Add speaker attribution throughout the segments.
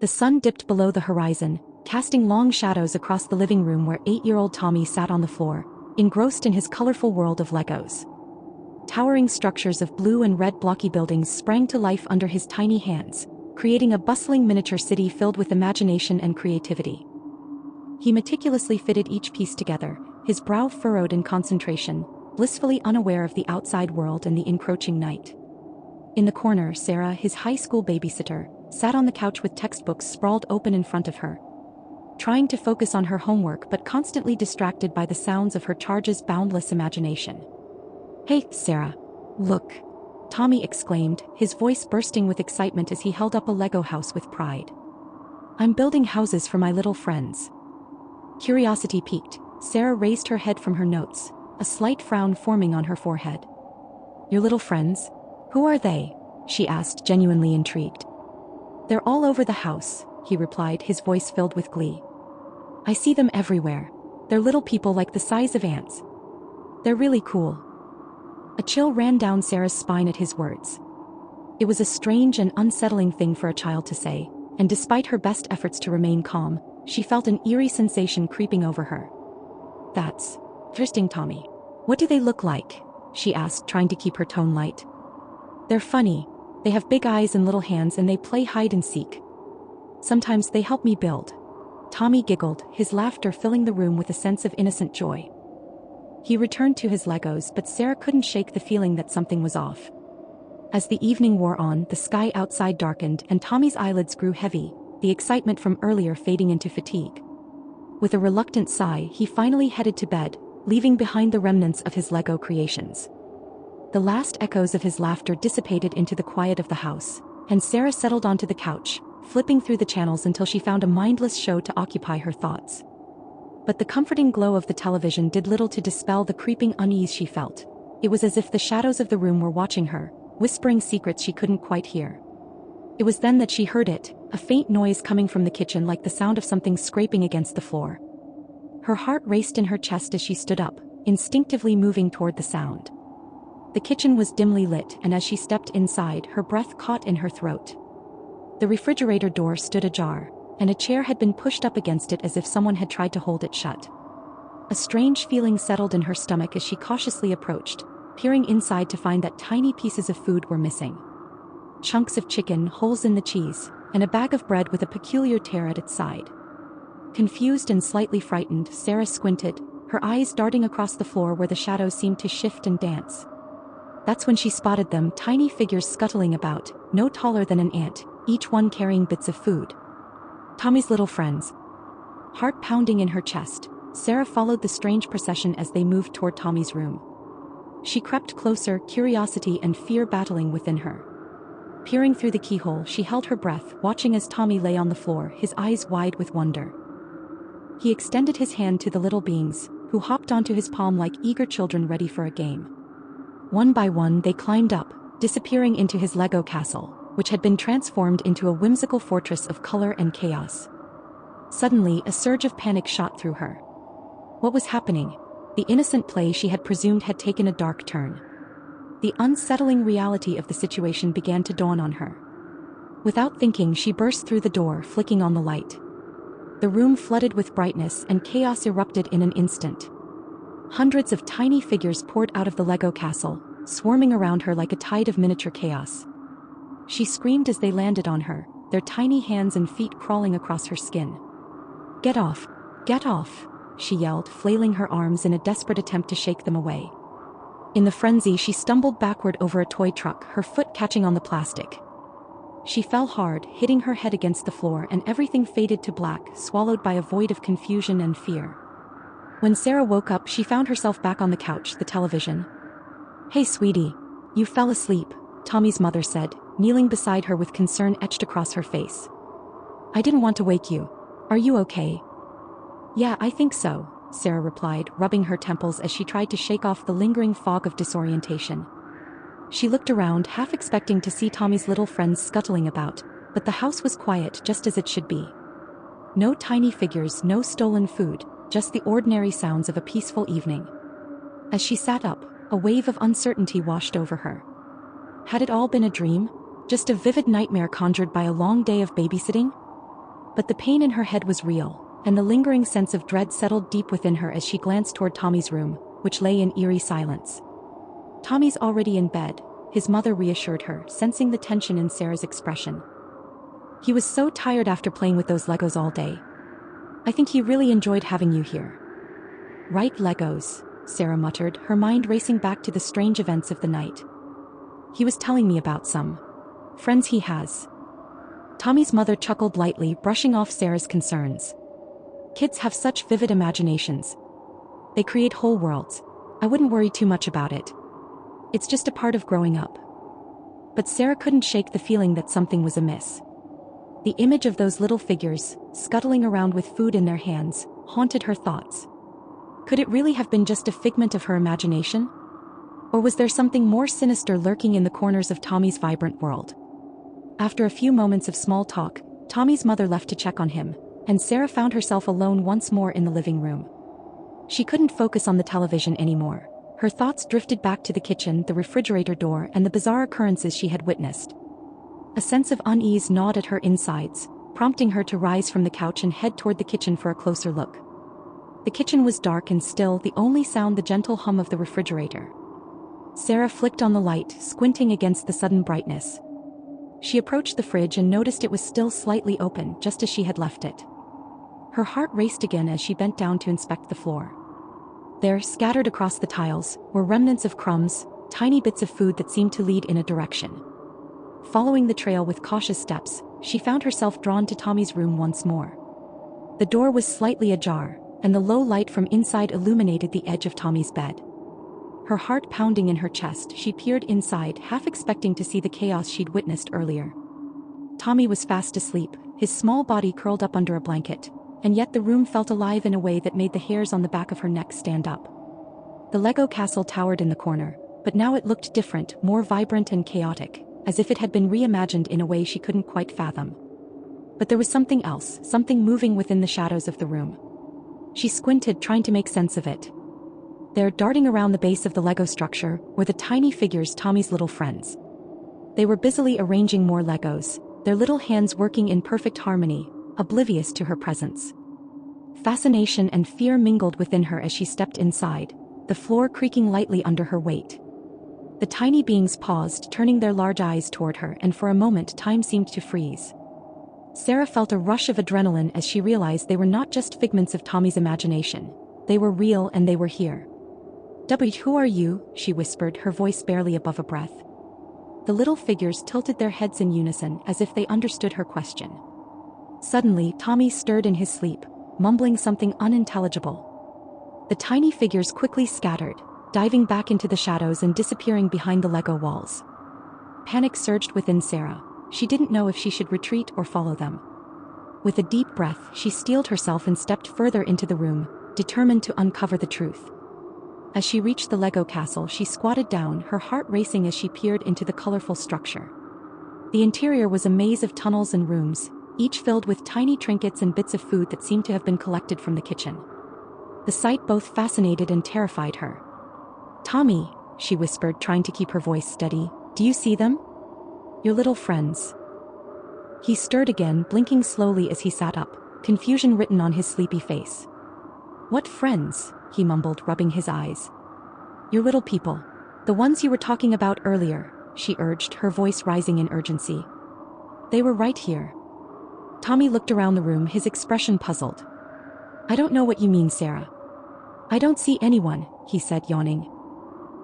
Speaker 1: The sun dipped below the horizon, casting long shadows across the living room where 8-year-old Tommy sat on the floor, engrossed in his colorful world of Legos. Towering structures of blue and red blocky buildings sprang to life under his tiny hands, creating a bustling miniature city filled with imagination and creativity. He meticulously fitted each piece together, his brow furrowed in concentration, blissfully unaware of the outside world and the encroaching night. In the corner, Sarah, his high school babysitter, sat on the couch with textbooks sprawled open in front of her, trying to focus on her homework but constantly distracted by the sounds of her charge's boundless imagination. "Hey, Sarah. Look!" Tommy exclaimed, his voice bursting with excitement as he held up a Lego house with pride. "I'm building houses for my little friends." Curiosity piqued, Sarah raised her head from her notes, a slight frown forming on her forehead. "Your little friends? Who are they?" she asked, genuinely intrigued. "They're all over the house," he replied, his voice filled with glee. "I see them everywhere. They're little people like the size of ants. They're really cool." A chill ran down Sarah's spine at his words. It was a strange and unsettling thing for a child to say, and despite her best efforts to remain calm, she felt an eerie sensation creeping over her. "That's interesting, Tommy. What do they look like?" she asked, trying to keep her tone light. "They're funny. They have big eyes and little hands and they play hide and seek. Sometimes they help me build." Tommy giggled, his laughter filling the room with a sense of innocent joy. He returned to his Legos, but Sarah couldn't shake the feeling that something was off. As the evening wore on, the sky outside darkened and Tommy's eyelids grew heavy, the excitement from earlier fading into fatigue. With a reluctant sigh, he finally headed to bed, leaving behind the remnants of his Lego creations. The last echoes of his laughter dissipated into the quiet of the house, and Sarah settled onto the couch, flipping through the channels until she found a mindless show to occupy her thoughts. But the comforting glow of the television did little to dispel the creeping unease she felt. It was as if the shadows of the room were watching her, whispering secrets she couldn't quite hear. It was then that she heard it, a faint noise coming from the kitchen like the sound of something scraping against the floor. Her heart raced in her chest as she stood up, instinctively moving toward the sound. The kitchen was dimly lit, and as she stepped inside, her breath caught in her throat. The refrigerator door stood ajar, and a chair had been pushed up against it as if someone had tried to hold it shut. A strange feeling settled in her stomach as she cautiously approached, peering inside to find that tiny pieces of food were missing. Chunks of chicken, holes in the cheese, and a bag of bread with a peculiar tear at its side. Confused and slightly frightened, Sarah squinted, her eyes darting across the floor where the shadows seemed to shift and dance. That's when she spotted them, tiny figures scuttling about, no taller than an ant, each one carrying bits of food. Tommy's little friends. Heart pounding in her chest, Sarah followed the strange procession as they moved toward Tommy's room. She crept closer, curiosity and fear battling within her. Peering through the keyhole, she held her breath, watching as Tommy lay on the floor, his eyes wide with wonder. He extended his hand to the little beings, who hopped onto his palm like eager children ready for a game. One by one, they climbed up, disappearing into his Lego castle, which had been transformed into a whimsical fortress of color and chaos. Suddenly, a surge of panic shot through her. What was happening? The innocent play she had presumed had taken a dark turn. The unsettling reality of the situation began to dawn on her. Without thinking, she burst through the door, flicking on the light. The room flooded with brightness and chaos erupted in an instant. Hundreds of tiny figures poured out of the Lego castle, swarming around her like a tide of miniature chaos. She screamed as they landed on her, their tiny hands and feet crawling across her skin. "Get off! Get off!" she yelled, flailing her arms in a desperate attempt to shake them away. In the frenzy, she stumbled backward over a toy truck, her foot catching on the plastic. She fell hard, hitting her head against the floor, and everything faded to black, swallowed by a void of confusion and fear. When Sarah woke up, she found herself back on the couch, the television. "Hey, sweetie. You fell asleep," Tommy's mother said, kneeling beside her with concern etched across her face. "I didn't want to wake you. Are you okay?" "Yeah, I think so," Sarah replied, rubbing her temples as she tried to shake off the lingering fog of disorientation. She looked around, half expecting to see Tommy's little friends scuttling about, but the house was quiet, just as it should be. No tiny figures, no stolen food, just the ordinary sounds of a peaceful evening. As she sat up, a wave of uncertainty washed over her. Had it all been a dream? Just a vivid nightmare conjured by a long day of babysitting? But the pain in her head was real, and the lingering sense of dread settled deep within her as she glanced toward Tommy's room, which lay in eerie silence. "Tommy's already in bed," his mother reassured her, sensing the tension in Sarah's expression. "He was so tired after playing with those Legos all day. I think he really enjoyed having you here." "Right, Legos," Sarah muttered, her mind racing back to the strange events of the night. "He was telling me about some friends he has." Tommy's mother chuckled lightly, brushing off Sarah's concerns. "Kids have such vivid imaginations. They create whole worlds. I wouldn't worry too much about it. It's just a part of growing up." But Sarah couldn't shake the feeling that something was amiss. The image of those little figures, scuttling around with food in their hands, haunted her thoughts. Could it really have been just a figment of her imagination? Or was there something more sinister lurking in the corners of Tommy's vibrant world? After a few moments of small talk, Tommy's mother left to check on him, and Sarah found herself alone once more in the living room. She couldn't focus on the television anymore. Her thoughts drifted back to the kitchen, the refrigerator door, and the bizarre occurrences she had witnessed. A sense of unease gnawed at her insides, prompting her to rise from the couch and head toward the kitchen for a closer look. The kitchen was dark and still, the only sound the gentle hum of the refrigerator. Sarah flicked on the light, squinting against the sudden brightness. She approached the fridge and noticed it was still slightly open, just as she had left it. Her heart raced again as she bent down to inspect the floor. There, scattered across the tiles, were remnants of crumbs, tiny bits of food that seemed to lead in a direction. Following the trail with cautious steps, she found herself drawn to Tommy's room once more. The door was slightly ajar, and the low light from inside illuminated the edge of Tommy's bed. Her heart pounding in her chest, she peered inside, half expecting to see the chaos she'd witnessed earlier. Tommy was fast asleep, his small body curled up under a blanket, and yet the room felt alive in a way that made the hairs on the back of her neck stand up. The Lego castle towered in the corner, but now it looked different, more vibrant and chaotic, as if it had been reimagined in a way she couldn't quite fathom. But there was something else, something moving within the shadows of the room. She squinted, trying to make sense of it. There, darting around the base of the Lego structure, were the tiny figures, Tommy's little friends. They were busily arranging more Legos, their little hands working in perfect harmony, oblivious to her presence. Fascination and fear mingled within her as she stepped inside, the floor creaking lightly under her weight. The tiny beings paused, turning their large eyes toward her, and for a moment time seemed to freeze. Sarah felt a rush of adrenaline as she realized they were not just figments of Tommy's imagination. They were real, and they were here. "Who are you?" she whispered, her voice barely above a breath. The little figures tilted their heads in unison, as if they understood her question. Suddenly, Tommy stirred in his sleep, mumbling something unintelligible. The tiny figures quickly scattered, diving back into the shadows and disappearing behind the Lego walls. Panic surged within Sarah. She didn't know if she should retreat or follow them. With a deep breath, she steeled herself and stepped further into the room, determined to uncover the truth. As she reached the Lego castle, she squatted down, her heart racing as she peered into the colorful structure. The interior was a maze of tunnels and rooms, each filled with tiny trinkets and bits of food that seemed to have been collected from the kitchen. The sight both fascinated and terrified her. "Tommy," she whispered, trying to keep her voice steady, "do you see them? Your little friends." He stirred again, blinking slowly as he sat up, confusion written on his sleepy face. "What friends?" he mumbled, rubbing his eyes. "Your little people. The ones you were talking about earlier," she urged, her voice rising in urgency. "They were right here." Tommy looked around the room, his expression puzzled. "I don't know what you mean, Sarah." "I don't see anyone," he said, yawning.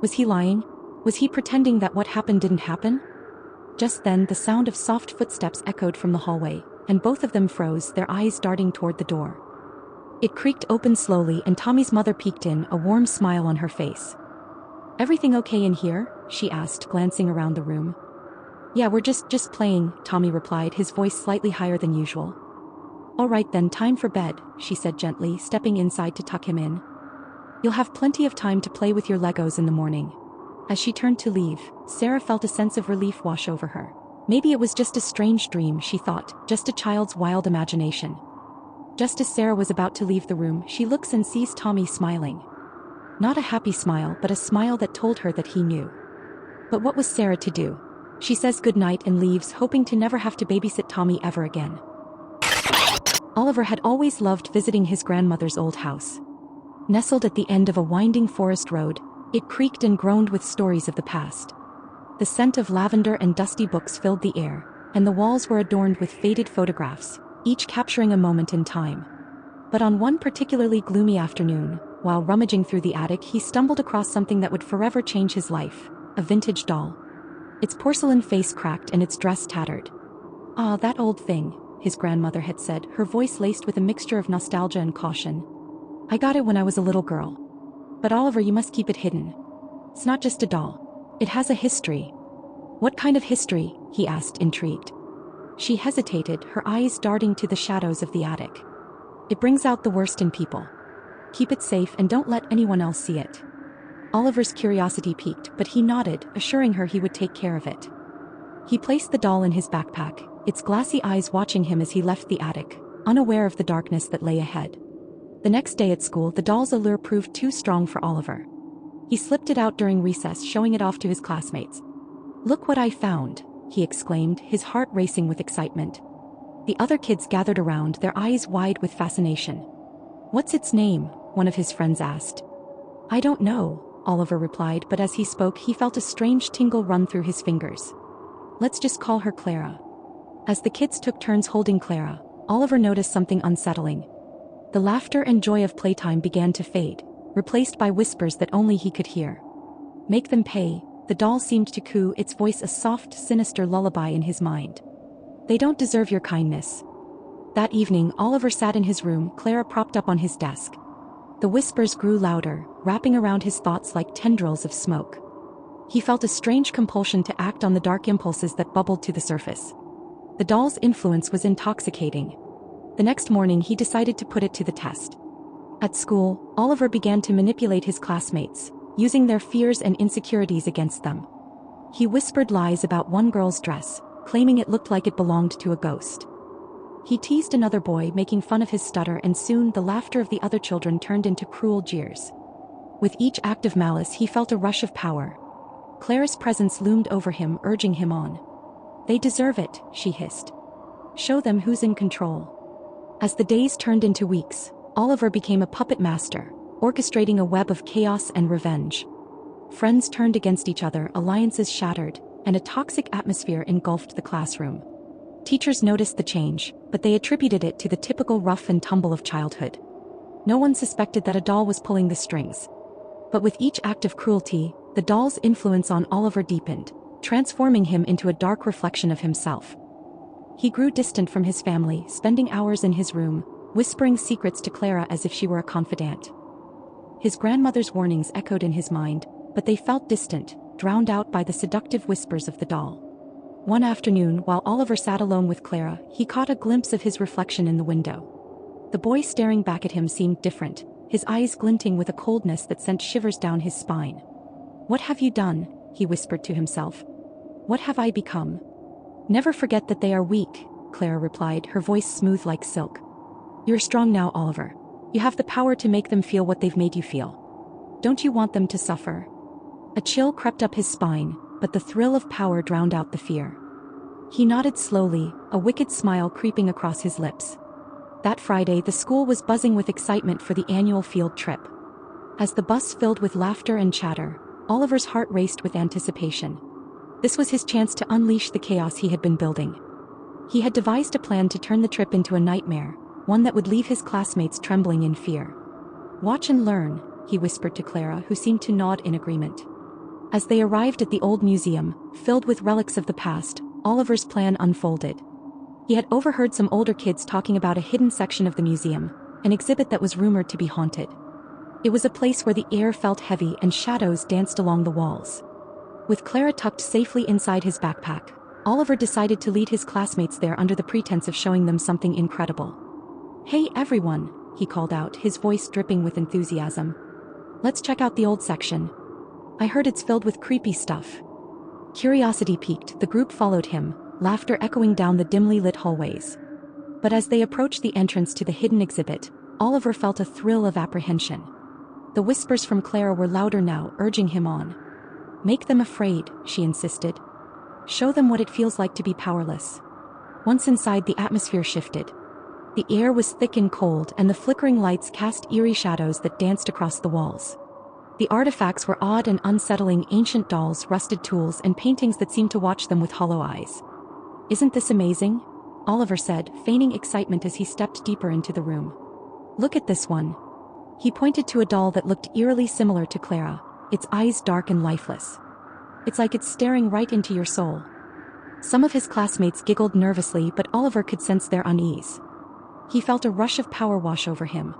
Speaker 1: Was he lying? Was he pretending that what happened didn't happen? Just then, the sound of soft footsteps echoed from the hallway, and both of them froze, their eyes darting toward the door. It creaked open slowly, and Tommy's mother peeked in, a warm smile on her face. "Everything okay in here?" she asked, glancing around the room. "Yeah, we're just playing," Tommy replied, his voice slightly higher than usual. "All right then, time for bed," she said gently, stepping inside to tuck him in. "You'll have plenty of time to play with your Legos in the morning." As she turned to leave, Sarah felt a sense of relief wash over her. Maybe it was just a strange dream, she thought, just a child's wild imagination. Just as Sarah was about to leave the room, she looks and sees Tommy smiling. Not a happy smile, but a smile that told her that he knew. But what was Sarah to do? She says goodnight and leaves, hoping to never have to babysit Tommy ever again. Oliver had always loved visiting his grandmother's old house. Nestled at the end of a winding forest road, it creaked and groaned with stories of the past. The scent of lavender and dusty books filled the air, and the walls were adorned with faded photographs, each capturing a moment in time. But on one particularly gloomy afternoon, while rummaging through the attic, he stumbled across something that would forever change his life: a vintage doll. Its porcelain face cracked and its dress tattered. "Ah, that old thing," his grandmother had said, her voice laced with a mixture of nostalgia and caution. "I got it when I was a little girl. But Oliver, you must keep it hidden. It's not just a doll. It has a history." "What kind of history?" he asked, intrigued. She hesitated, her eyes darting to the shadows of the attic. "It brings out the worst in people. Keep it safe and don't let anyone else see it." Oliver's curiosity piqued, but he nodded, assuring her he would take care of it. He placed the doll in his backpack, its glassy eyes watching him as he left the attic, unaware of the darkness that lay ahead. The next day at school, the doll's allure proved too strong for Oliver. He slipped it out during recess, showing it off to his classmates. "Look what I found," he exclaimed, his heart racing with excitement. The other kids gathered around, their eyes wide with fascination. "What's its name?" one of his friends asked. "I don't know," Oliver replied, but as he spoke he felt a strange tingle run through his fingers. "Let's just call her Clara." As the kids took turns holding Clara, Oliver noticed something unsettling. The laughter and joy of playtime began to fade, replaced by whispers that only he could hear. "Make them pay," the doll seemed to coo, its voice a soft, sinister lullaby in his mind. "They don't deserve your kindness." That evening, Oliver sat in his room, Clara propped up on his desk. The whispers grew louder, wrapping around his thoughts like tendrils of smoke. He felt a strange compulsion to act on the dark impulses that bubbled to the surface. The doll's influence was intoxicating. The next morning he decided to put it to the test. At school, Oliver began to manipulate his classmates, using their fears and insecurities against them. He whispered lies about one girl's dress, claiming it looked like it belonged to a ghost. He teased another boy, making fun of his stutter, and soon the laughter of the other children turned into cruel jeers. With each act of malice he felt a rush of power. Clara's presence loomed over him, urging him on. "They deserve it," she hissed. "Show them who's in control." As the days turned into weeks, Oliver became a puppet master, orchestrating a web of chaos and revenge. Friends turned against each other, alliances shattered, and a toxic atmosphere engulfed the classroom. Teachers noticed the change, but they attributed it to the typical rough and tumble of childhood. No one suspected that a doll was pulling the strings. But with each act of cruelty, the doll's influence on Oliver deepened, transforming him into a dark reflection of himself. He grew distant from his family, spending hours in his room, whispering secrets to Clara as if she were a confidant. His grandmother's warnings echoed in his mind, but they felt distant, drowned out by the seductive whispers of the doll. One afternoon, while Oliver sat alone with Clara, he caught a glimpse of his reflection in the window. The boy staring back at him seemed different, his eyes glinting with a coldness that sent shivers down his spine. "What have you done?" he whispered to himself. "What have I become?" "Never forget that they are weak," Clara replied, her voice smooth like silk. "You're strong now, Oliver. You have the power to make them feel what they've made you feel. Don't you want them to suffer?" A chill crept up his spine, but the thrill of power drowned out the fear. He nodded slowly, a wicked smile creeping across his lips. That Friday, the school was buzzing with excitement for the annual field trip. As the bus filled with laughter and chatter, Oliver's heart raced with anticipation. This was his chance to unleash the chaos he had been building. He had devised a plan to turn the trip into a nightmare, one that would leave his classmates trembling in fear. "Watch and learn," he whispered to Clara, who seemed to nod in agreement. As they arrived at the old museum, filled with relics of the past, Oliver's plan unfolded. He had overheard some older kids talking about a hidden section of the museum, an exhibit that was rumored to be haunted. It was a place where the air felt heavy and shadows danced along the walls. With Clara tucked safely inside his backpack, Oliver decided to lead his classmates there under the pretense of showing them something incredible. "Hey everyone," he called out, his voice dripping with enthusiasm. "Let's check out the old section. I heard it's filled with creepy stuff." Curiosity piqued, the group followed him, laughter echoing down the dimly lit hallways. But as they approached the entrance to the hidden exhibit, Oliver felt a thrill of apprehension. The whispers from Clara were louder now, urging him on. "Make them afraid," she insisted. "Show them what it feels like to be powerless." Once inside, the atmosphere shifted. The air was thick and cold, and the flickering lights cast eerie shadows that danced across the walls. The artifacts were odd and unsettling: ancient dolls, rusted tools, and paintings that seemed to watch them with hollow eyes. "Isn't this amazing?" Oliver said, feigning excitement as he stepped deeper into the room. "Look at this one." He pointed to a doll that looked eerily similar to Clara, its eyes dark and lifeless. "It's like it's staring right into your soul." Some of his classmates giggled nervously, but Oliver could sense their unease. He felt a rush of power wash over him.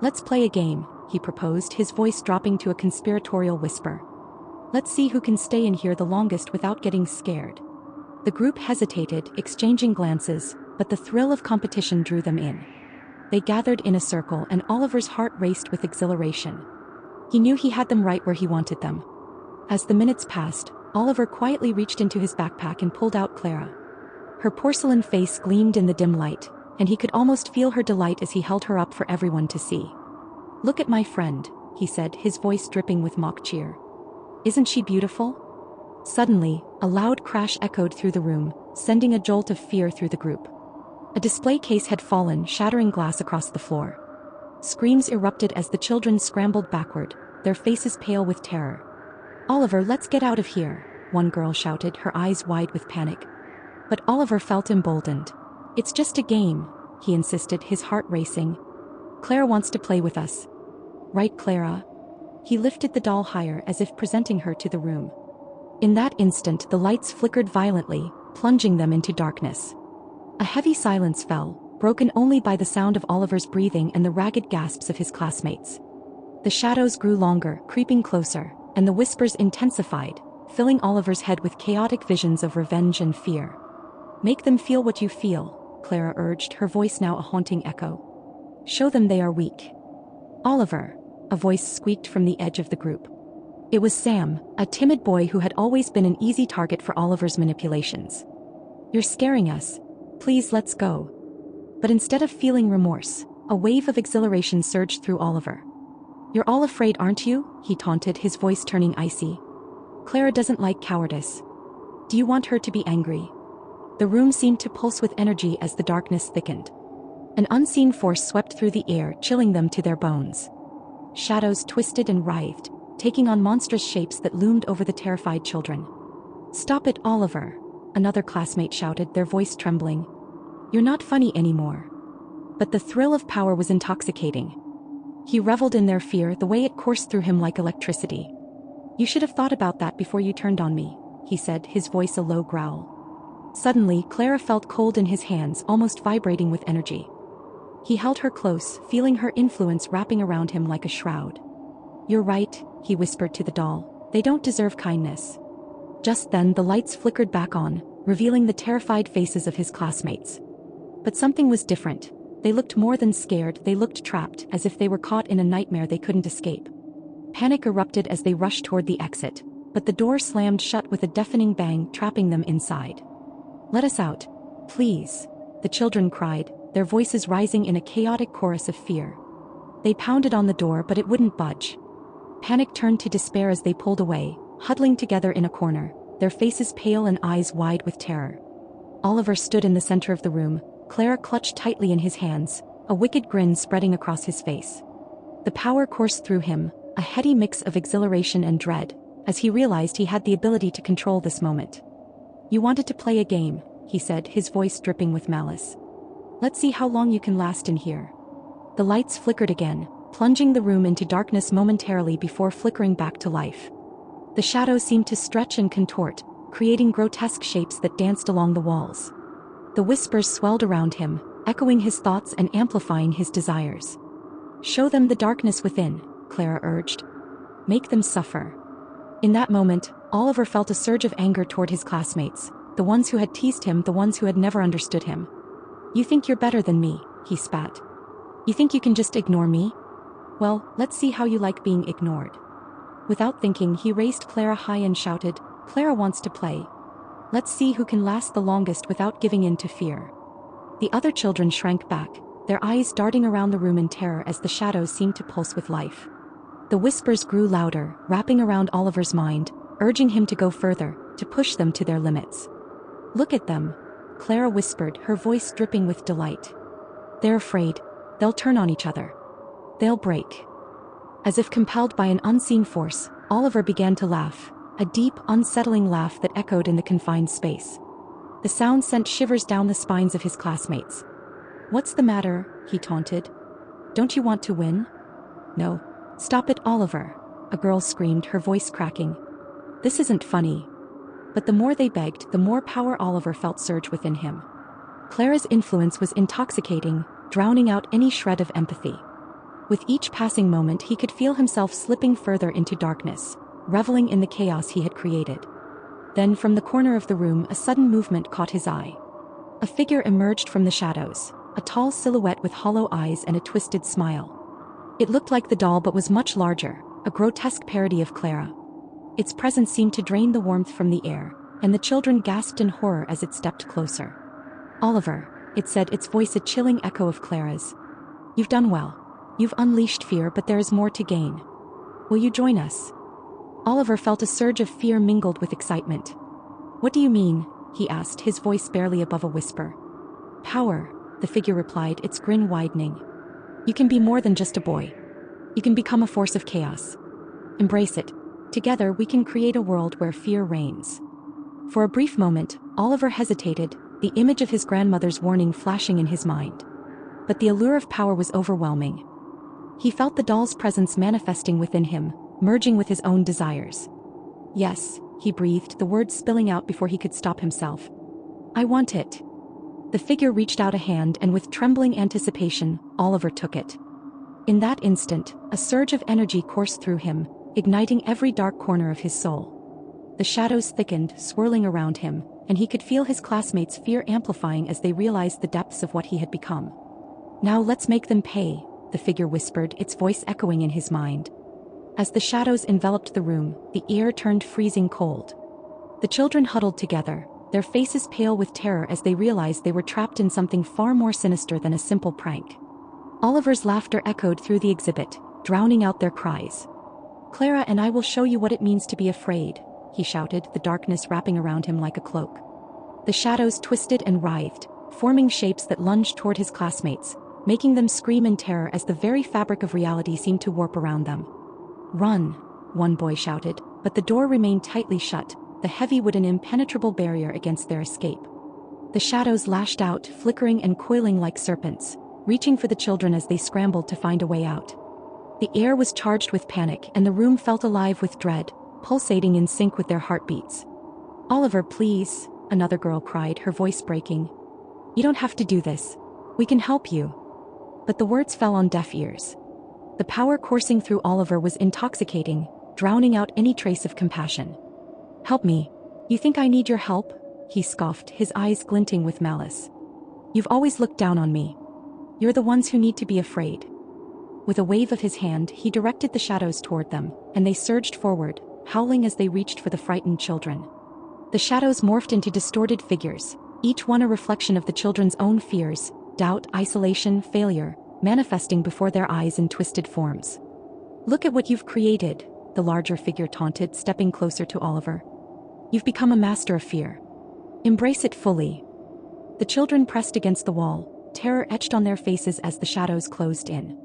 Speaker 1: "Let's play a game," he proposed, his voice dropping to a conspiratorial whisper. "Let's see who can stay in here the longest without getting scared." The group hesitated, exchanging glances, but the thrill of competition drew them in. They gathered in a circle, and Oliver's heart raced with exhilaration. He knew he had them right where he wanted them. As the minutes passed, Oliver quietly reached into his backpack and pulled out Clara. Her porcelain face gleamed in the dim light, and he could almost feel her delight as he held her up for everyone to see. "Look at my friend," he said, his voice dripping with mock cheer. "Isn't she beautiful?" Suddenly, a loud crash echoed through the room, sending a jolt of fear through the group. A display case had fallen, shattering glass across the floor. Screams erupted as the children scrambled backward, their faces pale with terror. "Oliver, let's get out of here," one girl shouted, her eyes wide with panic. But Oliver felt emboldened. "It's just a game," he insisted, his heart racing. "Clara wants to play with us. Right, Clara?" He lifted the doll higher, as if presenting her to the room. In that instant, the lights flickered violently, plunging them into darkness. A heavy silence fell, broken only by the sound of Oliver's breathing and the ragged gasps of his classmates. The shadows grew longer, creeping closer, and the whispers intensified, filling Oliver's head with chaotic visions of revenge and fear. "Make them feel what you feel," Clara urged, her voice now a haunting echo. "Show them they are weak." "Oliver," a voice squeaked from the edge of the group. It was Sam, a timid boy who had always been an easy target for Oliver's manipulations. "You're scaring us. Please, let's go." But instead of feeling remorse, a wave of exhilaration surged through Oliver. "You're all afraid, aren't you?" he taunted, his voice turning icy. "Clara doesn't like cowardice. Do you want her to be angry?" The room seemed to pulse with energy as the darkness thickened. An unseen force swept through the air, chilling them to their bones. Shadows twisted and writhed, taking on monstrous shapes that loomed over the terrified children. "Stop it, Oliver," another classmate shouted, their voice trembling. "You're not funny anymore." But the thrill of power was intoxicating. He reveled in their fear, the way it coursed through him like electricity. "You should have thought about that before you turned on me," he said, his voice a low growl. Suddenly, Clara felt cold in his hands, almost vibrating with energy. He held her close, feeling her influence wrapping around him like a shroud. "You're right," he whispered to the doll. "They don't deserve kindness." Just then, the lights flickered back on, revealing the terrified faces of his classmates. But something was different. They looked more than scared, they looked trapped, as if they were caught in a nightmare they couldn't escape. Panic erupted as they rushed toward the exit, but the door slammed shut with a deafening bang, trapping them inside. "Let us out, please," the children cried, their voices rising in a chaotic chorus of fear. They pounded on the door, but it wouldn't budge. Panic turned to despair as they pulled away, huddling together in a corner, their faces pale and eyes wide with terror. Oliver stood in the center of the room, Clara clutched tightly in his hands, a wicked grin spreading across his face. The power coursed through him, a heady mix of exhilaration and dread, as he realized he had the ability to control this moment. "You wanted to play a game," he said, his voice dripping with malice. "Let's see how long you can last in here." The lights flickered again, plunging the room into darkness momentarily before flickering back to life. The shadows seemed to stretch and contort, creating grotesque shapes that danced along the walls. The whispers swelled around him, echoing his thoughts and amplifying his desires. "Show them the darkness within," Clara urged. "Make them suffer." In that moment, Oliver felt a surge of anger toward his classmates, the ones who had teased him, the ones who had never understood him. "You think you're better than me," he spat. "You think you can just ignore me? Well, let's see how you like being ignored." Without thinking, he raised Clara high and shouted, "Clara wants to play. Let's see who can last the longest without giving in to fear." The other children shrank back, their eyes darting around the room in terror as the shadows seemed to pulse with life. The whispers grew louder, wrapping around Oliver's mind, urging him to go further, to push them to their limits. "Look at them," Clara whispered, her voice dripping with delight. They're afraid. They'll turn on each other. They'll break. As if compelled by an unseen force, Oliver began to laugh, a deep, unsettling laugh that echoed in the confined space. The sound sent shivers down the spines of his classmates. "What's the matter?" he taunted. "Don't you want to win?" "No. Stop it, Oliver," a girl screamed, her voice cracking. "This isn't funny." But the more they begged, the more power Oliver felt surge within him. Clara's influence was intoxicating, drowning out any shred of empathy. With each passing moment, he could feel himself slipping further into darkness, reveling in the chaos he had created. Then, from the corner of the room, a sudden movement caught his eye. A figure emerged from the shadows, a tall silhouette with hollow eyes and a twisted smile. It looked like the doll but was much larger, a grotesque parody of Clara. Its presence seemed to drain the warmth from the air, and the children gasped in horror as it stepped closer. "Oliver," it said, its voice a chilling echo of Clara's. "You've done well. You've unleashed fear, but there is more to gain. Will you join us?" Oliver felt a surge of fear mingled with excitement. "What do you mean?" he asked, his voice barely above a whisper. "Power," the figure replied, its grin widening. "You can be more than just a boy. You can become a force of chaos. Embrace it. Together we can create a world where fear reigns." For a brief moment, Oliver hesitated, the image of his grandmother's warning flashing in his mind. But the allure of power was overwhelming. He felt the doll's presence manifesting within him, merging with his own desires. "Yes," he breathed, the words spilling out before he could stop himself. "I want it." The figure reached out a hand, and with trembling anticipation, Oliver took it. In that instant, a surge of energy coursed through him, igniting every dark corner of his soul. The shadows thickened, swirling around him, and he could feel his classmates' fear amplifying as they realized the depths of what he had become. "Now let's make them pay," the figure whispered, its voice echoing in his mind. As the shadows enveloped the room, the air turned freezing cold. The children huddled together, their faces pale with terror as they realized they were trapped in something far more sinister than a simple prank. Oliver's laughter echoed through the exhibit, drowning out their cries. "Clara and I will show you what it means to be afraid," he shouted, the darkness wrapping around him like a cloak. The shadows twisted and writhed, forming shapes that lunged toward his classmates, making them scream in terror as the very fabric of reality seemed to warp around them. "Run," one boy shouted, but the door remained tightly shut, the heavy wood an impenetrable barrier against their escape. The shadows lashed out, flickering and coiling like serpents, reaching for the children as they scrambled to find a way out. The air was charged with panic, and the room felt alive with dread, pulsating in sync with their heartbeats. "Oliver, please," another girl cried, her voice breaking. "You don't have to do this. We can help you." But the words fell on deaf ears. The power coursing through Oliver was intoxicating, drowning out any trace of compassion. "Help me. You think I need your help?" he scoffed, his eyes glinting with malice. "You've always looked down on me. You're the ones who need to be afraid." With a wave of his hand, he directed the shadows toward them, and they surged forward, howling as they reached for the frightened children. The shadows morphed into distorted figures, each one a reflection of the children's own fears, doubt, isolation, failure, manifesting before their eyes in twisted forms. "Look at what you've created," the larger figure taunted, stepping closer to Oliver. "You've become a master of fear. Embrace it fully." The children pressed against the wall, terror etched on their faces as the shadows closed in.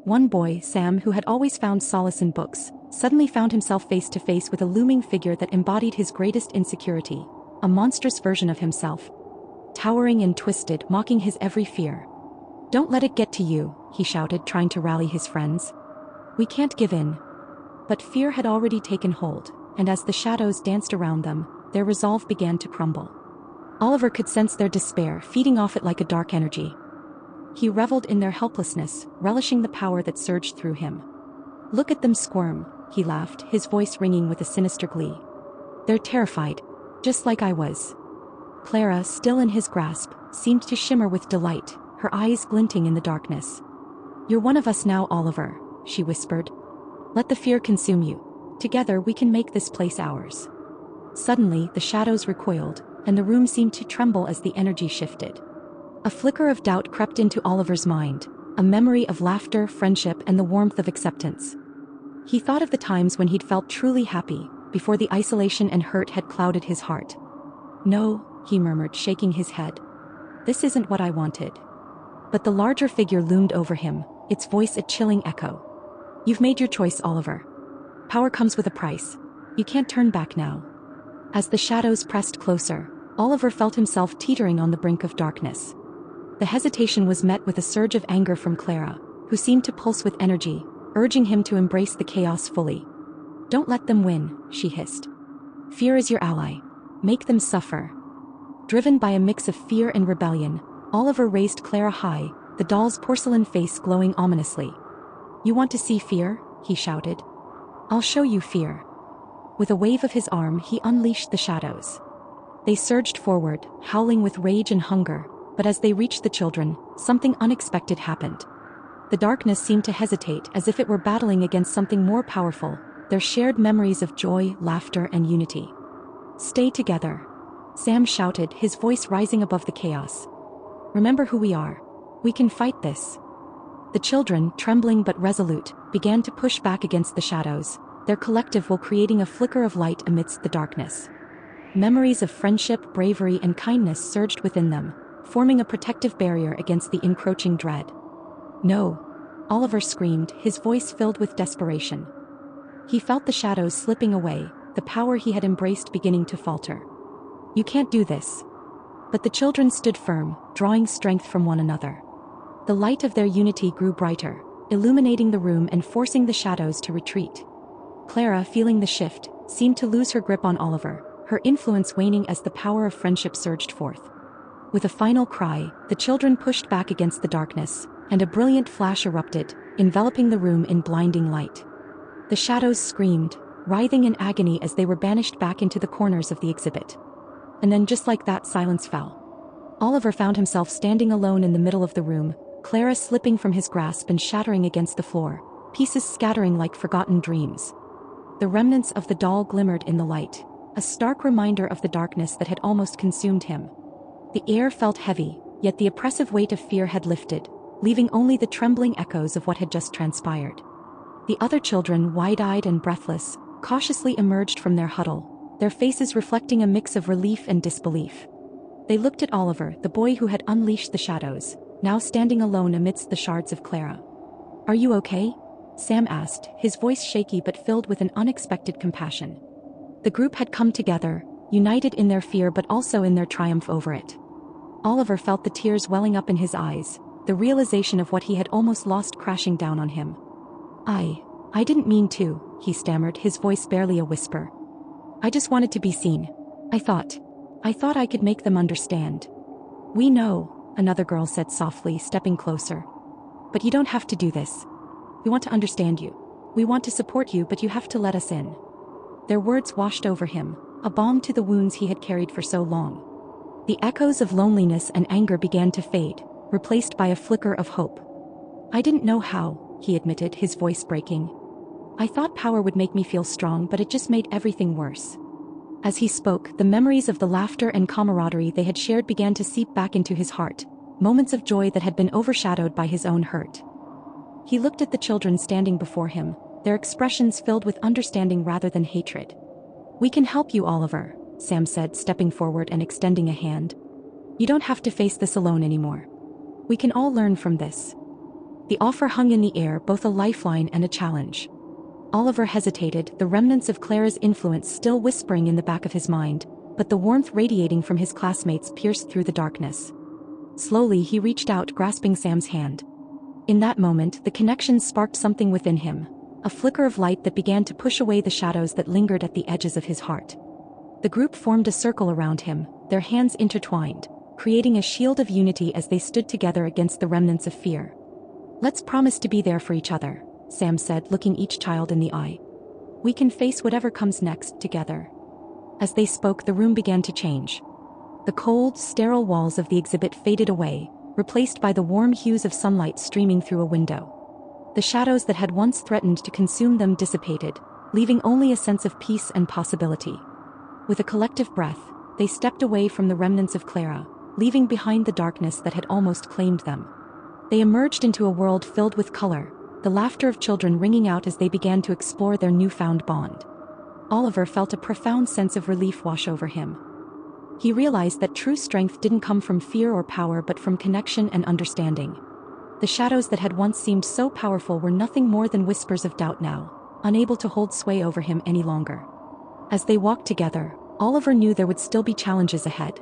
Speaker 1: One boy, Sam, who had always found solace in books, suddenly found himself face to face with a looming figure that embodied his greatest insecurity, a monstrous version of himself. Towering and twisted, mocking his every fear. "Don't let it get to you," he shouted, trying to rally his friends. "We can't give in." But fear had already taken hold, and as the shadows danced around them, their resolve began to crumble. Oliver could sense their despair, feeding off it like a dark energy. He reveled in their helplessness, relishing the power that surged through him. "Look at them squirm," he laughed, his voice ringing with a sinister glee. "They're terrified, just like I was." Clara, still in his grasp, seemed to shimmer with delight, her eyes glinting in the darkness. "You're one of us now, Oliver," she whispered. "Let the fear consume you. Together we can make this place ours." Suddenly, the shadows recoiled, and the room seemed to tremble as the energy shifted. A flicker of doubt crept into Oliver's mind, a memory of laughter, friendship, and the warmth of acceptance. He thought of the times when he'd felt truly happy, before the isolation and hurt had clouded his heart. "No," he murmured, shaking his head. "This isn't what I wanted." But the larger figure loomed over him, its voice a chilling echo. "You've made your choice, Oliver. Power comes with a price. You can't turn back now." As the shadows pressed closer, Oliver felt himself teetering on the brink of darkness. The hesitation was met with a surge of anger from Clara, who seemed to pulse with energy, urging him to embrace the chaos fully. "Don't let them win," she hissed. "Fear is your ally. Make them suffer." Driven by a mix of fear and rebellion, Oliver raised Clara high, the doll's porcelain face glowing ominously. "You want to see fear?" he shouted. "I'll show you fear." With a wave of his arm, he unleashed the shadows. They surged forward, howling with rage and hunger, but as they reached the children, something unexpected happened. The darkness seemed to hesitate as if it were battling against something more powerful, their shared memories of joy, laughter, and unity. "Stay together," Sam shouted, his voice rising above the chaos. "Remember who we are. We can fight this." The children, trembling but resolute, began to push back against the shadows, their collective will creating a flicker of light amidst the darkness. Memories of friendship, bravery, and kindness surged within them, forming a protective barrier against the encroaching dread. "No!" Oliver screamed, his voice filled with desperation. He felt the shadows slipping away, the power he had embraced beginning to falter. "You can't do this." But the children stood firm, drawing strength from one another. The light of their unity grew brighter, illuminating the room and forcing the shadows to retreat. Clara, feeling the shift, seemed to lose her grip on Oliver, her influence waning as the power of friendship surged forth. With a final cry, the children pushed back against the darkness, and a brilliant flash erupted, enveloping the room in blinding light. The shadows screamed, writhing in agony as they were banished back into the corners of the exhibit. And then just like that, silence fell. Oliver found himself standing alone in the middle of the room, Clara slipping from his grasp and shattering against the floor, pieces scattering like forgotten dreams. The remnants of the doll glimmered in the light, a stark reminder of the darkness that had almost consumed him. The air felt heavy, yet the oppressive weight of fear had lifted, leaving only the trembling echoes of what had just transpired. The other children, wide-eyed and breathless, cautiously emerged from their huddle, their faces reflecting a mix of relief and disbelief. They looked at Oliver, the boy who had unleashed the shadows, now standing alone amidst the shards of Clara. "Are you okay?" Sam asked, his voice shaky but filled with an unexpected compassion. The group had come together, united in their fear but also in their triumph over it. Oliver felt the tears welling up in his eyes, the realization of what he had almost lost crashing down on him. I didn't mean to," he stammered, his voice barely a whisper. "I just wanted to be seen. I thought I could make them understand." "We know," another girl said softly, stepping closer. "But you don't have to do this. We want to understand you. We want to support you, but you have to let us in." Their words washed over him, a balm to the wounds he had carried for so long. The echoes of loneliness and anger began to fade, replaced by a flicker of hope. "I didn't know how," he admitted, his voice breaking. "I thought power would make me feel strong, but it just made everything worse." As he spoke, the memories of the laughter and camaraderie they had shared began to seep back into his heart, moments of joy that had been overshadowed by his own hurt. He looked at the children standing before him, their expressions filled with understanding rather than hatred. "We can help you, Oliver," Sam said, stepping forward and extending a hand. "You don't have to face this alone anymore. We can all learn from this." The offer hung in the air, both a lifeline and a challenge. Oliver hesitated, the remnants of Clara's influence still whispering in the back of his mind, but the warmth radiating from his classmates pierced through the darkness. Slowly he reached out, grasping Sam's hand. In that moment, the connection sparked something within him, a flicker of light that began to push away the shadows that lingered at the edges of his heart. The group formed a circle around him, their hands intertwined, creating a shield of unity as they stood together against the remnants of fear. "Let's promise to be there for each other," Sam said, looking each child in the eye. "We can face whatever comes next together." As they spoke, the room began to change. The cold, sterile walls of the exhibit faded away, replaced by the warm hues of sunlight streaming through a window. The shadows that had once threatened to consume them dissipated, leaving only a sense of peace and possibility. With a collective breath, they stepped away from the remnants of Clara, leaving behind the darkness that had almost claimed them. They emerged into a world filled with color, the laughter of children ringing out as they began to explore their newfound bond. Oliver felt a profound sense of relief wash over him. He realized that true strength didn't come from fear or power but from connection and understanding. The shadows that had once seemed so powerful were nothing more than whispers of doubt now, unable to hold sway over him any longer. As they walked together, Oliver knew there would still be challenges ahead.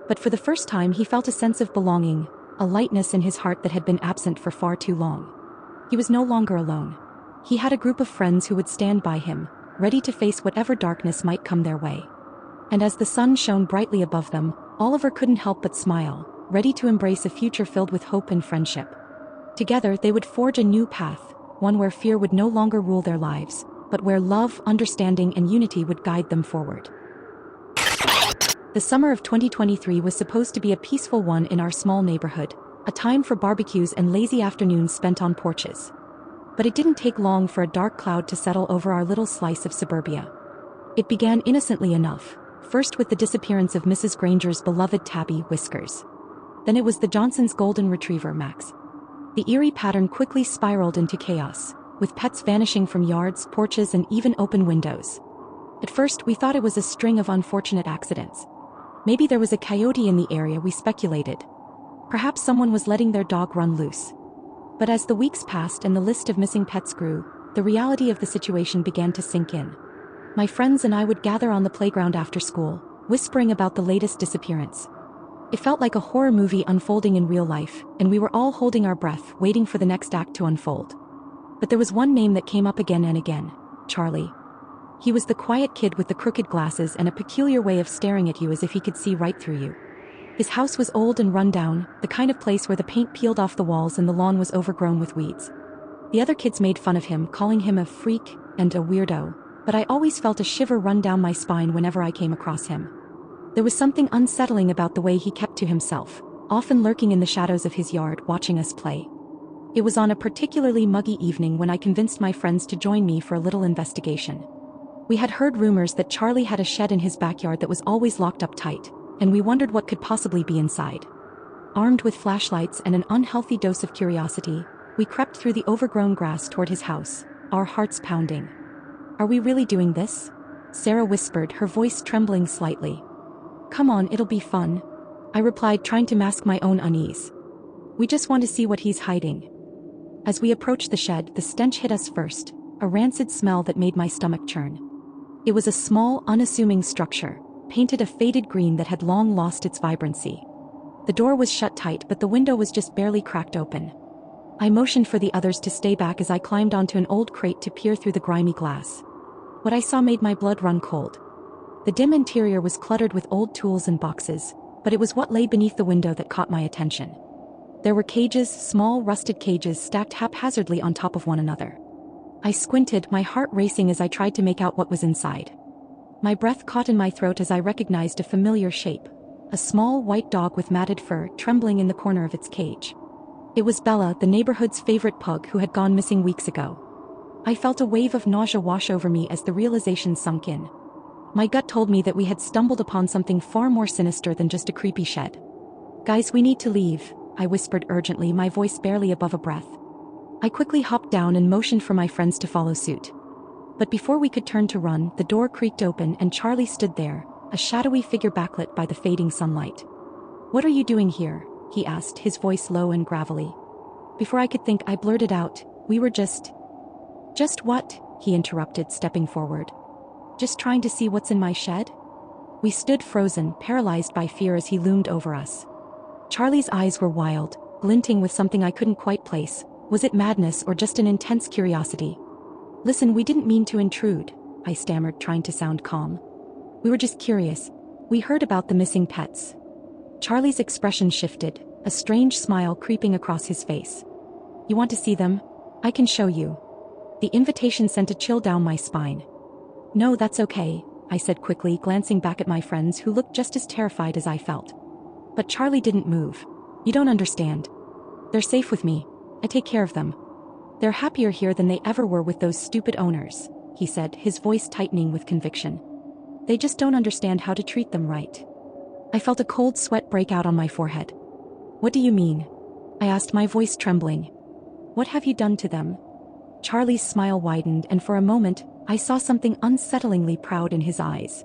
Speaker 1: But for the first time he felt a sense of belonging, a lightness in his heart that had been absent for far too long. He was no longer alone. He had a group of friends who would stand by him, ready to face whatever darkness might come their way. And as the sun shone brightly above them, Oliver couldn't help but smile, ready to embrace a future filled with hope and friendship. Together they would forge a new path, one where fear would no longer rule their lives, but where love, understanding, and unity would guide them forward. The summer of 2023 was supposed to be a peaceful one in our small neighborhood, a time for barbecues and lazy afternoons spent on porches. But it didn't take long for a dark cloud to settle over our little slice of suburbia. It began innocently enough, first with the disappearance of Mrs. Granger's beloved tabby, Whiskers. Then it was the Johnsons' golden retriever, Max. The eerie pattern quickly spiraled into chaos, with pets vanishing from yards, porches, and even open windows. At first, we thought it was a string of unfortunate accidents. Maybe there was a coyote in the area, we speculated. Perhaps someone was letting their dog run loose. But as the weeks passed and the list of missing pets grew, the reality of the situation began to sink in. My friends and I would gather on the playground after school, whispering about the latest disappearance. It felt like a horror movie unfolding in real life, and we were all holding our breath, waiting for the next act to unfold. But there was one name that came up again and again: Charlie. He was the quiet kid with the crooked glasses and a peculiar way of staring at you as if he could see right through you. His house was old and run down, the kind of place where the paint peeled off the walls and the lawn was overgrown with weeds. The other kids made fun of him, calling him a freak and a weirdo, but I always felt a shiver run down my spine whenever I came across him. There was something unsettling about the way he kept to himself, often lurking in the shadows of his yard, watching us play. It was on a particularly muggy evening when I convinced my friends to join me for a little investigation. We had heard rumors that Charlie had a shed in his backyard that was always locked up tight, and we wondered what could possibly be inside. Armed with flashlights and an unhealthy dose of curiosity, we crept through the overgrown grass toward his house, our hearts pounding. "Are we really doing this?" Sarah whispered, her voice trembling slightly. "Come on, it'll be fun," I replied, trying to mask my own unease. "We just want to see what he's hiding." As we approached the shed, the stench hit us first, a rancid smell that made my stomach churn. It was a small, unassuming structure, painted a faded green that had long lost its vibrancy. The door was shut tight, but the window was just barely cracked open. I motioned for the others to stay back as I climbed onto an old crate to peer through the grimy glass. What I saw made my blood run cold. The dim interior was cluttered with old tools and boxes, but it was what lay beneath the window that caught my attention. There were cages, small rusted cages stacked haphazardly on top of one another. I squinted, my heart racing as I tried to make out what was inside. My breath caught in my throat as I recognized a familiar shape, a small white dog with matted fur trembling in the corner of its cage. It was Bella, the neighborhood's favorite pug who had gone missing weeks ago. I felt a wave of nausea wash over me as the realization sunk in. My gut told me that we had stumbled upon something far more sinister than just a creepy shed. "Guys, we need to leave," I whispered urgently, my voice barely above a breath. I quickly hopped down and motioned for my friends to follow suit. But before we could turn to run, the door creaked open and Charlie stood there, a shadowy figure backlit by the fading sunlight. "What are you doing here?" he asked, his voice low and gravelly. Before I could think, I blurted out, "We were just..." "Just what?" he interrupted, stepping forward. "Just trying to see what's in my shed?" We stood frozen, paralyzed by fear as he loomed over us. Charlie's eyes were wild, glinting with something I couldn't quite place. Was it madness or just an intense curiosity? "Listen, we didn't mean to intrude," I stammered, trying to sound calm. "We were just curious. We heard about the missing pets." Charlie's expression shifted, a strange smile creeping across his face. "You want to see them? I can show you." The invitation sent a chill down my spine. "No, that's okay," I said quickly, glancing back at my friends who looked just as terrified as I felt. But Charlie didn't move. "You don't understand. They're safe with me. I take care of them. They're happier here than they ever were with those stupid owners," he said, his voice tightening with conviction. "They just don't understand how to treat them right." I felt a cold sweat break out on my forehead. "What do you mean?" I asked, my voice trembling. "What have you done to them?" Charlie's smile widened, and for a moment, I saw something unsettlingly proud in his eyes.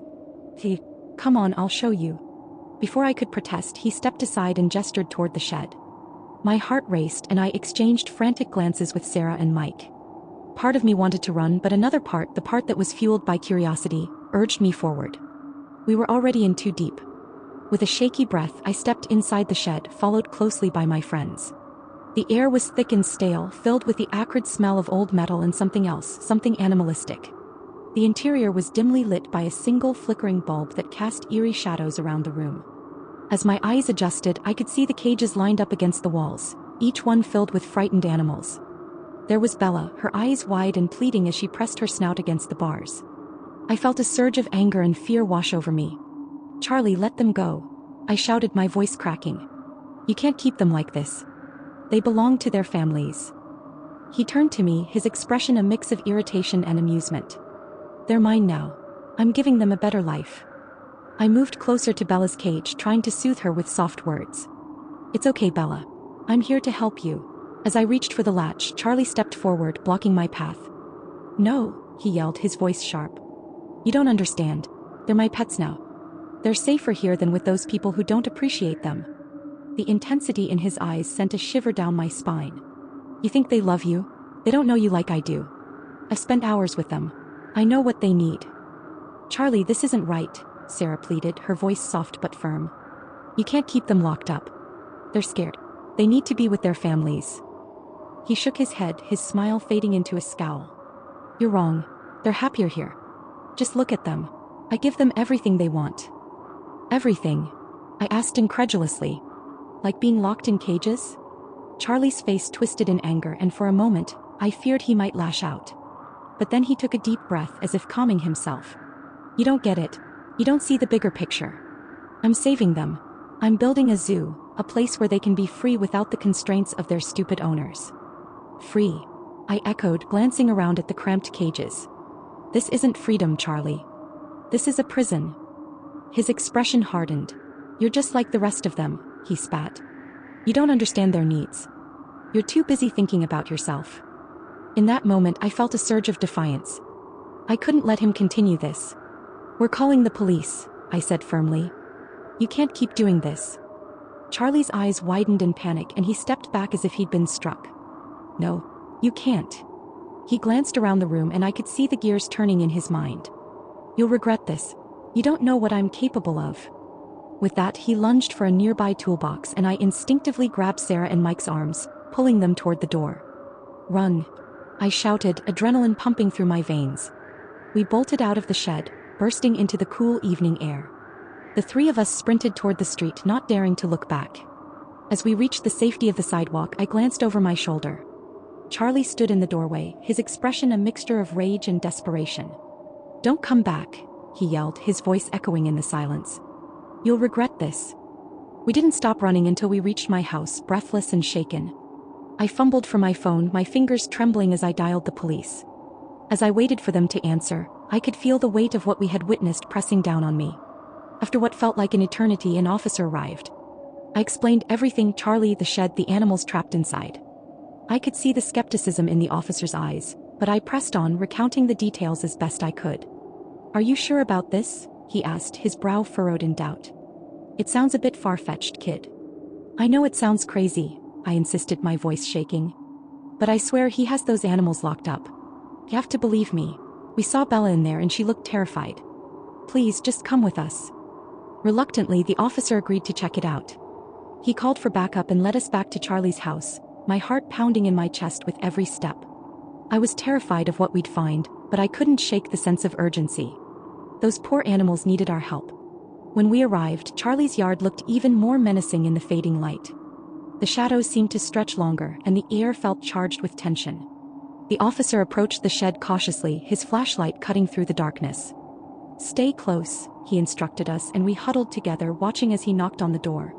Speaker 1: "Come on, I'll show you." Before I could protest, he stepped aside and gestured toward the shed. My heart raced and I exchanged frantic glances with Sarah and Mike. Part of me wanted to run, but another part, the part that was fueled by curiosity, urged me forward. We were already in too deep. With a shaky breath, I stepped inside the shed, followed closely by my friends. The air was thick and stale, filled with the acrid smell of old metal and something else, something animalistic. The interior was dimly lit by a single flickering bulb that cast eerie shadows around the room. As my eyes adjusted, I could see the cages lined up against the walls, each one filled with frightened animals. There was Bella, her eyes wide and pleading as she pressed her snout against the bars. I felt a surge of anger and fear wash over me. "Charlie, let them go," I shouted, my voice cracking. "You can't keep them like this. They belong to their families." He turned to me, his expression a mix of irritation and amusement. "They're mine now. I'm giving them a better life." I moved closer to Bella's cage, trying to soothe her with soft words. "It's okay, Bella. I'm here to help you." As I reached for the latch, Charlie stepped forward, blocking my path. "No," he yelled, his voice sharp. "You don't understand. They're my pets now. They're safer here than with those people who don't appreciate them." The intensity in his eyes sent a shiver down my spine. "You think they love you? They don't know you like I do. I've spent hours with them. I know what they need." "Charlie, this isn't right," Sarah pleaded, her voice soft but firm. "You can't keep them locked up. They're scared. They need to be with their families." He shook his head, his smile fading into a scowl. "You're wrong. They're happier here. Just look at them. I give them everything they want." "Everything?" I asked incredulously. "Like being locked in cages?" Charlie's face twisted in anger, and for a moment, I feared he might lash out. But then he took a deep breath, as if calming himself. "You don't get it. You don't see the bigger picture. I'm saving them. I'm building a zoo, a place where they can be free without the constraints of their stupid owners." "Free?" I echoed, glancing around at the cramped cages. "This isn't freedom, Charlie. This is a prison." His expression hardened. "You're just like the rest of them," he spat. "You don't understand their needs. You're too busy thinking about yourself." In that moment, I felt a surge of defiance. I couldn't let him continue this. "We're calling the police," I said firmly. "You can't keep doing this." Charlie's eyes widened in panic and he stepped back as if he'd been struck. "No, you can't." He glanced around the room and I could see the gears turning in his mind. "You'll regret this. You don't know what I'm capable of." With that, he lunged for a nearby toolbox and I instinctively grabbed Sarah and Mike's arms, pulling them toward the door. "Run!" I shouted, adrenaline pumping through my veins. We bolted out of the shed, bursting into the cool evening air. The three of us sprinted toward the street, not daring to look back. As we reached the safety of the sidewalk, I glanced over my shoulder. Charlie stood in the doorway, his expression a mixture of rage and desperation. "Don't come back," he yelled, his voice echoing in the silence. "You'll regret this." We didn't stop running until we reached my house, breathless and shaken. I fumbled for my phone, my fingers trembling as I dialed the police. As I waited for them to answer, I could feel the weight of what we had witnessed pressing down on me. After what felt like an eternity, an officer arrived. I explained everything: Charlie, the shed, the animals trapped inside. I could see the skepticism in the officer's eyes, but I pressed on, recounting the details as best I could. "Are you sure about this?" he asked, his brow furrowed in doubt. "It sounds a bit far-fetched, kid." "I know it sounds crazy," I insisted, my voice shaking. "But I swear he has those animals locked up. You have to believe me. We saw Bella in there and she looked terrified. Please, just come with us." Reluctantly, the officer agreed to check it out. He called for backup and led us back to Charlie's house, my heart pounding in my chest with every step. I was terrified of what we'd find, but I couldn't shake the sense of urgency. Those poor animals needed our help. When we arrived, Charlie's yard looked even more menacing in the fading light. The shadows seemed to stretch longer, and the air felt charged with tension. The officer approached the shed cautiously, his flashlight cutting through the darkness. "Stay close," he instructed us, and we huddled together, watching as he knocked on the door.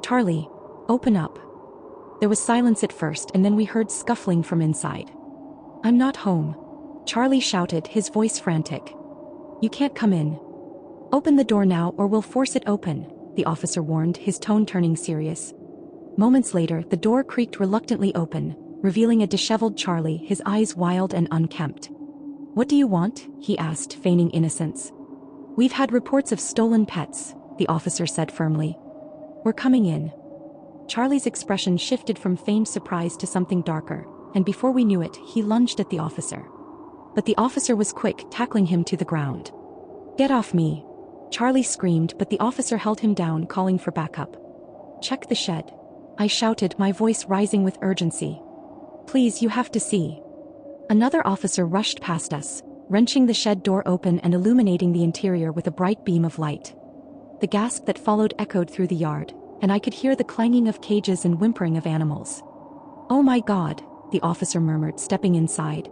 Speaker 1: "Charlie, open up." There was silence at first, and then we heard scuffling from inside. "I'm not home," Charlie shouted, his voice frantic. "You can't come in." "Open the door now or we'll force it open," the officer warned, his tone turning serious. Moments later, the door creaked reluctantly open, revealing a disheveled Charlie, his eyes wild and unkempt. "What do you want?" he asked, feigning innocence. "We've had reports of stolen pets," the officer said firmly. We're coming in. Charlie's expression shifted from feigned surprise to something darker, and before we knew it, he lunged at the officer. But the officer was quick, tackling him to the ground. Get off me! Charlie screamed, but the officer held him down, calling for backup. Check the shed, I shouted, my voice rising with urgency. Please, you have to see. Another officer rushed past us, wrenching the shed door open and illuminating the interior with a bright beam of light. The gasp that followed echoed through the yard, and I could hear the clanging of cages and whimpering of animals. Oh my God, the officer murmured, stepping inside.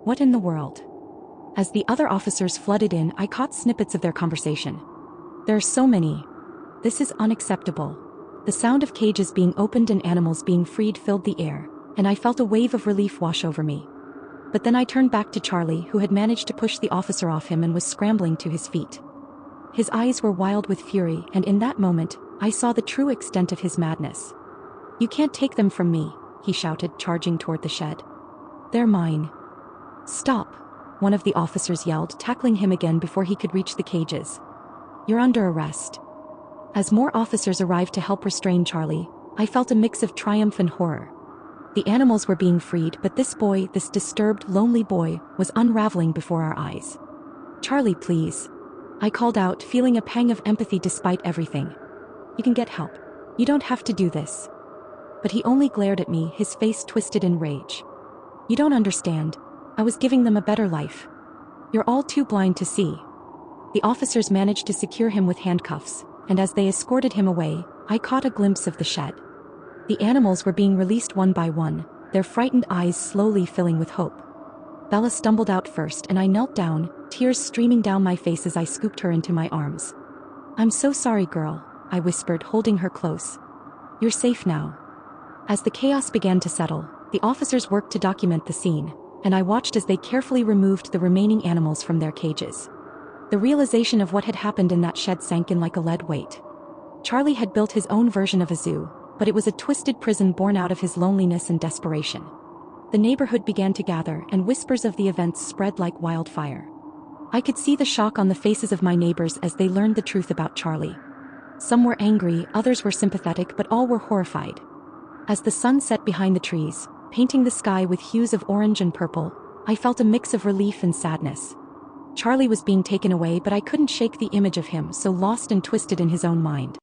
Speaker 1: What in the world? As the other officers flooded in, I caught snippets of their conversation. There are so many. This is unacceptable. The sound of cages being opened and animals being freed filled the air, and I felt a wave of relief wash over me. But then I turned back to Charlie, who had managed to push the officer off him and was scrambling to his feet. His eyes were wild with fury, and in that moment, I saw the true extent of his madness. You can't take them from me, he shouted, charging toward the shed. They're mine. Stop, one of the officers yelled, tackling him again before he could reach the cages. You're under arrest. As more officers arrived to help restrain Charlie, I felt a mix of triumph and horror. The animals were being freed, but this boy, this disturbed, lonely boy, was unraveling before our eyes. Charlie, please. I called out, feeling a pang of empathy despite everything. You can get help. You don't have to do this. But he only glared at me, his face twisted in rage. You don't understand. I was giving them a better life. You're all too blind to see. The officers managed to secure him with handcuffs, and as they escorted him away, I caught a glimpse of the shed. The animals were being released one by one, their frightened eyes slowly filling with hope. Bella stumbled out first, and I knelt down, tears streaming down my face as I scooped her into my arms. I'm so sorry, girl, I whispered, holding her close. You're safe now. As the chaos began to settle, the officers worked to document the scene, and I watched as they carefully removed the remaining animals from their cages. The realization of what had happened in that shed sank in like a lead weight. Charlie had built his own version of a zoo, but it was a twisted prison born out of his loneliness and desperation. The neighborhood began to gather, and whispers of the events spread like wildfire. I could see the shock on the faces of my neighbors as they learned the truth about Charlie. Some were angry, others were sympathetic, but all were horrified. As the sun set behind the trees, painting the sky with hues of orange and purple, I felt a mix of relief and sadness. Charlie was being taken away, but I couldn't shake the image of him, so lost and twisted in his own mind.